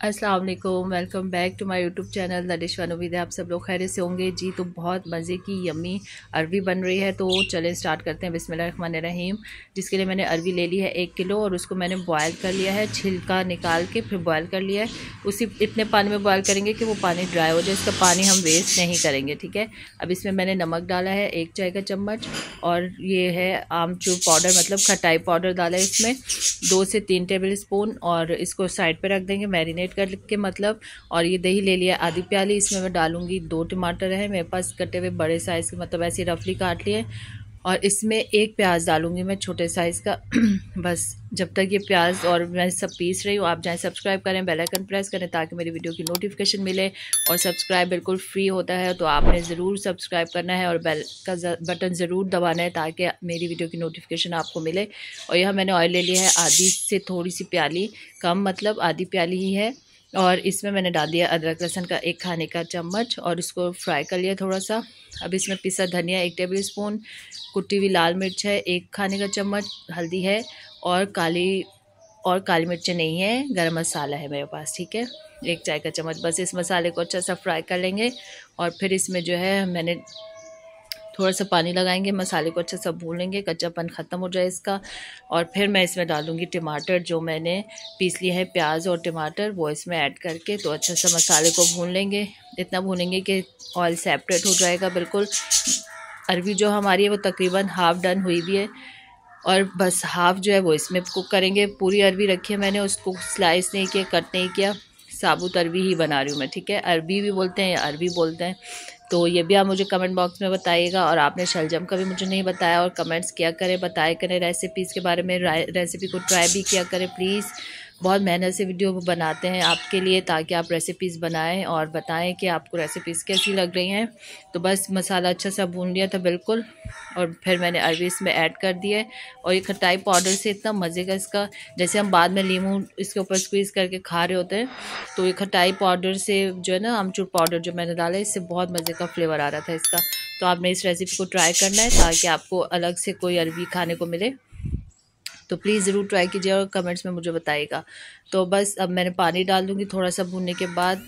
अस्सलाम वालेकुम, welcome back to my YouTube channel the dish one उम्मीद है आप सब लोग खैरियत से होंगे जी। तो बहुत मज़े की यम्मी अरवी बन रही है, तो चलें स्टार्ट करते हैं। बिस्मिल्लाहिर्रहमानिर्रहीम। जिसके लिए मैंने अरवी ले ली है 1 किलो और उसको मैंने बॉयल कर लिया है, छिलका निकाल के फिर बॉयल कर लिया है। उसी इतने पानी में बॉयल करेंगे कि वो पानी ड्राई हो जाए, इसका पानी हम वेस्ट नहीं करेंगे, ठीक है। अब इसमें मैंने नमक डाला है 1 चाय का चम्मच, और ये है आमचूर पाउडर मतलब खटाई पाउडर डाला है इसमें 2 से 3 टेबल स्पून, और इसको साइड पे रख देंगे मैरिनेट करके मतलब। और ये दही ले लिया आधी प्याली, इसमें मैं डालूंगी 2 टमाटर है मेरे पास कटे हुए बड़े साइज़ के, मतलब ऐसे रफली काट लिए। और इसमें 1 प्याज डालूंगी मैं छोटे साइज़ का बस जब तक ये प्याज और मैं सब पीस रही हूँ आप जाएं सब्सक्राइब करें, बेल आइकन प्रेस करें ताकि मेरी वीडियो की नोटिफिकेशन मिले। और सब्सक्राइब बिल्कुल फ्री होता है, तो आपने ज़रूर सब्सक्राइब करना है और बेल का बटन ज़रूर दबाना है ताकि मेरी वीडियो की नोटिफिकेशन आपको मिले। और यहाँ मैंने ऑयल ले लिया है आधी से थोड़ी सी प्याली कम, मतलब आधी प्याली ही है। और इसमें मैंने डाल दिया अदरक लहसुन का 1 खाने का चम्मच और इसको फ्राई कर लिया थोड़ा सा। अब इसमें पिसा धनिया 1 टेबल स्पून, कुटी हुई लाल मिर्च है 1 खाने का चम्मच, हल्दी है और काली मिर्चें नहीं है, गरम मसाला है मेरे पास, ठीक है 1 चाय का चम्मच। बस इस मसाले को अच्छा सा फ्राई कर लेंगे और फिर इसमें जो है मैंने थोड़ा सा पानी लगाएंगे, मसाले को अच्छा सा भून लेंगे, कच्चापन ख़त्म हो जाए इसका। और फिर मैं इसमें डालूंगी टमाटर जो मैंने पीस लिए हैं, प्याज और टमाटर वो इसमें ऐड करके तो अच्छा सा मसाले को भून लेंगे। इतना भूनेंगे कि ऑयल सेपरेट हो जाएगा बिल्कुल। अरवी जो हमारी है वो तकरीबन हाफ़ डन हुई भी है, और बस हाफ़ जो है वो इसमें कुक करेंगे। पूरी अरवी रखी है मैंने, उसको स्लाइस नहीं किया, कट नहीं किया, साबुत अरवी ही बना रही हूँ मैं, ठीक है। अरबी भी बोलते हैं या अरवी बोलते हैं, तो ये भी आप मुझे कमेंट बॉक्स में बताइएगा। और आपने शलजम का भी मुझे नहीं बताया, और कमेंट्स किया करें, बताया करें रेसिपीज़ के बारे में, रेसिपी को ट्राई भी किया करें प्लीज़। बहुत मेहनत से वीडियो बनाते हैं आपके लिए ताकि आप रेसिपीज़ बनाएं और बताएं कि आपको रेसिपीज़ कैसी लग रही हैं। तो बस मसाला अच्छा सा भून लिया था बिल्कुल, और फिर मैंने अरवी इसमें ऐड कर दिया है। और ये खटाई पाउडर से इतना मज़े का इसका, जैसे हम बाद में लीमू इसके ऊपर स्क्वीज़ करके खा रहे होते हैं, तो ये खटाई पाउडर से जो है ना, आमचूर पाउडर जो मैंने डाला है, इससे बहुत मज़े का फ्लेवर आ रहा था इसका। तो आपने इस रेसिपी को ट्राई करना है ताकि आपको अलग से कोई अरवी खाने को मिले। तो प्लीज़ ज़रूर ट्राई कीजिए और कमेंट्स में मुझे बताइएगा। तो बस अब मैंने पानी डाल दूँगी थोड़ा सा भूनने के बाद।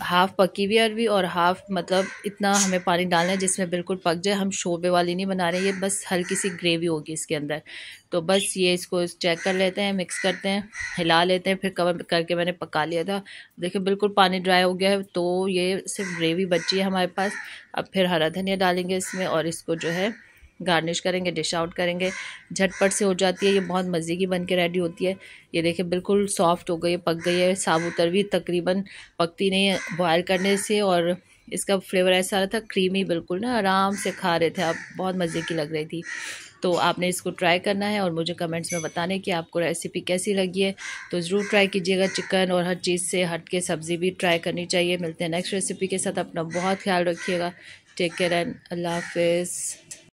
हाफ़ पकी हुई अरवी और हाफ़, मतलब इतना हमें पानी डालना है जिसमें बिल्कुल पक जाए। हम शोरबे वाली नहीं बना रहे, ये बस हल्की सी ग्रेवी होगी इसके अंदर। तो बस ये इसको चेक कर लेते हैं, मिक्स करते हैं, हिला लेते हैं, फिर कवर करके मैंने पका लिया था। देखिए बिल्कुल पानी ड्राई हो गया है, तो ये सिर्फ ग्रेवी बची है हमारे पास। अब फिर हरा धनिया डालेंगे इसमें और इसको जो है गार्निश करेंगे, डिश आउट करेंगे। झटपट से हो जाती है ये, बहुत मज़े की बन के रेडी होती है। ये देखिए बिल्कुल सॉफ्ट हो गई है, पक गई है। साबुत अरवी तकरीबन पकती नहीं है बॉयल करने से, और इसका फ्लेवर ऐसा आ रहा था क्रीमी, बिल्कुल ना आराम से खा रहे थे आप, बहुत मज़े की लग रही थी। तो आपने इसको ट्राई करना है और मुझे कमेंट्स में बताने कि आपको रेसिपी कैसी लगी है। तो ज़रूर ट्राई कीजिएगा, चिकन और हर चीज़ से हट के सब्ज़ी भी ट्राई करनी चाहिए। मिलते हैं नेक्स्ट रेसिपी के साथ, अपना बहुत ख्याल रखिएगा। टेक केयर एंड अल्लाह हाफिज़।